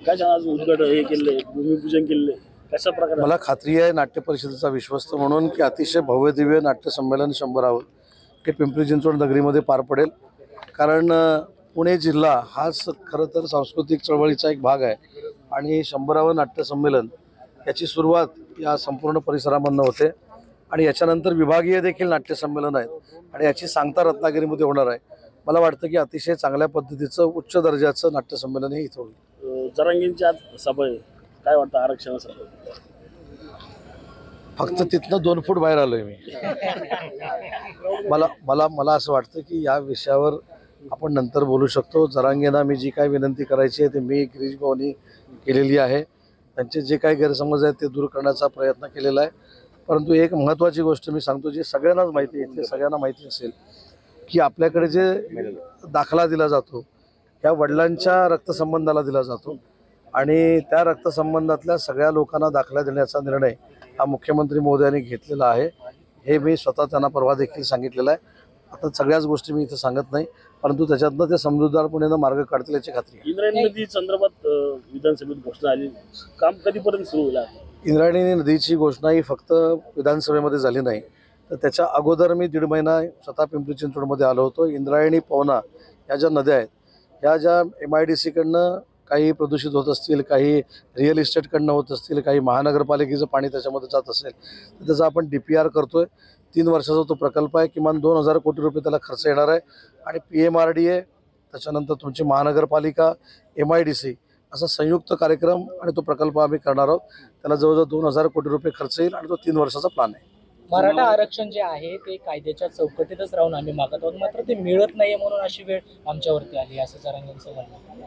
काय आज उद्घाटन हे केले, भूमिपूजन केले, कशा प्रकारे? मला खात्री आहे नाट्य परिषदेचा विश्वस्त म्हणून की अतिशय भव्य दिव्य नाट्य संमेलन 100वे हे पिंपरी चिंचवड नगरीमध्ये पार पडेल. कारण पुणे जिल्हा हाच खरं तर सांस्कृतिक चळवळीचा एक भाग आहे आणि 100वे नाट्य संमेलन याची सुरुवात या संपूर्ण परिसरामधून होते आणि याच्यानंतर विभागीय देखील नाट्य संमेलन आहेत आणि याची सांगता रत्नागिरीमध्ये होणार आहे. मला वाटतं की अतिशय चांगल्या पद्धतीचं उच्च दर्जाचं नाट्य संमेलन हे इथं होईल. जरांगेंची आज सभा आहे, काय वाटतं आरक्षणासाठी? फक्त तिथनं 2 फूट बाहेर आलोय मी. मला असं वाटतं की या विषयावर आपण नंतर बोलू शकतो. जरांगेंना मी जी काय विनंती करायची आहे ते मी गिरीश भाऊंनी केलेली आहे. त्यांचे जे काही गैरसमज आहेत ते दूर करण्याचा प्रयत्न केलेला आहे. परंतु एक महत्त्वाची गोष्ट मी सांगतो, जी सगळ्यांनाच माहिती आहे, ते सगळ्यांना माहिती असेल की आपल्याकडे जे दाखला दिला जातो या वडिलांच्या रक्तसंबंधाला दिला जातो आणि त्या रक्तसंबंधातल्या सगळ्या लोकांना दाखला देण्याचा निर्णय हा मुख्यमंत्री महोदयांनी घेतलेला आहे. हे मी स्वतः त्यांना परवा देखील सांगितलेलं आहे. आता सगळ्याच गोष्टी मी इथं सांगत नाही, परंतु त्याच्यातनं ते समजूतदारपणे मार्ग काढतील याची खात्री आहे. इंद्रायणी नदी संदर्भात विधानसभेत घोषणा आली, काम कधीपर्यंत सुरू होईल? इंद्रायणी नदीची घोषणा ही फक्त विधानसभेमध्ये झाली नाही, तर त्याच्या अगोदर मी 1.5 महिना स्वतः पिंपरी चिंचवडमध्ये आलो होतो. इंद्रायणी, पवना या ज्या नद्या आहेत ह्या ज्या MIDC काही प्रदूषित होत असतील, काही रिअल इस्टेटकडनं होत असतील, काही महानगरपालिकेचं पाणी त्याच्यामध्ये जात असेल तर त्याचा आपण DPR करतोय. 3 वर्षाचा तो प्रकल्प आहे. किमान 2000 कोटी रुपये त्याला खर्च येणार आहे आणि PMRDA त्याच्यानंतर तुमची महानगरपालिका MIDC असा संयुक्त कार्यक्रम आणि तो प्रकल्प आम्ही करणार आहोत. त्याला जवळजवळ 2000 कोटी रुपये खर्च येईल आणि तो 3 वर्षाचा प्लॅन आहे. मराठा आरक्षण जे आहे ते कायद्याच्या चौकटीतच राहून आम्ही मागत आहोत, मात्र ते मिळत नाहीये म्हणून अशी वेळ आमच्यावरती आली, असं जरांगेंचं म्हणणं.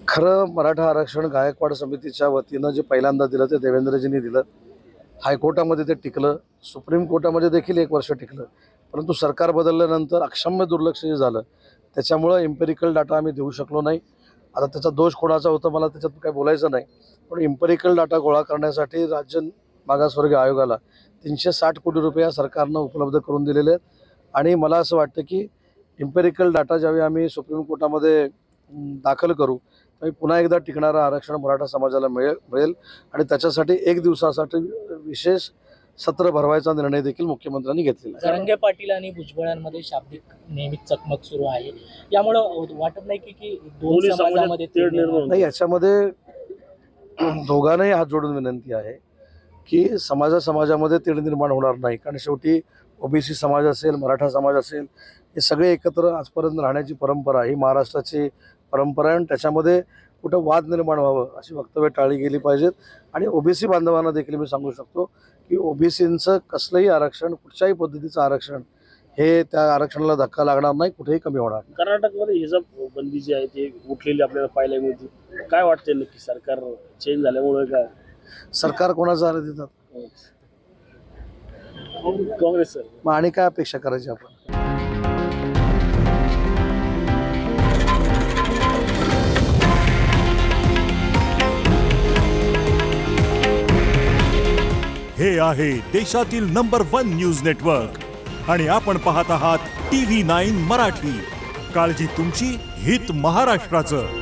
खरं मराठा आरक्षण गायकवाड समितीच्या वतीनं जे पहिल्यांदा दिलं ते देवेंद्रजींनी दिलं. हायकोर्टामध्ये ते टिकलं, सुप्रीम कोर्टामध्ये देखील 1 वर्ष टिकलं. परंतु सरकार बदलल्यानंतर अक्षम्य दुर्लक्ष जे झालं त्याच्यामुळं इम्पेरिकल डाटा आम्ही देऊ शकलो नाही. आता त्याचा दोष कोणाचा होता मला त्याच्यात काही बोलायचं नाही, पण इम्पेरिकल डाटा गोळा करण्यासाठी राज्य मागासवर्गीय आयोगाला 360 कोटी रुपये सरकारनं उपलब्ध करून दिलेले आहेत. आणि मला असं वाटतं की इम्पेरिकल डाटा ज्यावेळी आम्ही सुप्रीम कोर्टामध्ये दाखल करू त्यावेळी पुन्हा एकदा टिकणारं आरक्षण मराठा समाजाला मिळेल आणि त्याच्यासाठी 1 दिवसासाठी विशेष सत्र भरवायचा निर्णय देखील मुख्यमंत्र्यांनी घेतलेला आहे. जरांगे पाटील आणि भुजबळांमध्ये शाब्दिक नेहमीच चकमक सुरू आहे, यामुळं वाटत नाही की दोन्ही समाजामध्ये तेढ निर्माण नाही. याच्यामध्ये दोघांनाही हात जोडून विनंती आहे की समाजामध्ये तेढ निर्माण होणार नाही. कारण शेवटी OBC समाज असेल, मराठा समाज असेल, हे सगळे एकत्र आजपर्यंत राहण्याची परंपरा ही महाराष्ट्राची परंपरा आहे आणि त्याच्यामध्ये कुठं वाद निर्माण व्हावं अशी वक्तव्य टाळली गेली पाहिजेत. आणि OBC बांधवांना देखील मी सांगू शकतो की OBCचं कसलंही आरक्षण, कुठच्याही पद्धतीचं आरक्षण हे त्या आरक्षणाला धक्का लागणार नाही, कुठेही कमी होणार नाही. कर्नाटकमध्ये हिजाब बंदी जी आहे ती उठलेली आपल्याला पाहायला मिळते. काय वाटते नक्की सरकार चेंज झाल्यामुळे? काय सरकार कोणाचं आलं देतात? काँग्रेस. सर मग आणि काय अपेक्षा करायची आपण? हे आहे देशातील नंबर 1 न्यूज नेटवर्क आणि आपण पाहत आहात TV9 मराठी. काळजी तुमची, हित महाराष्ट्राचं.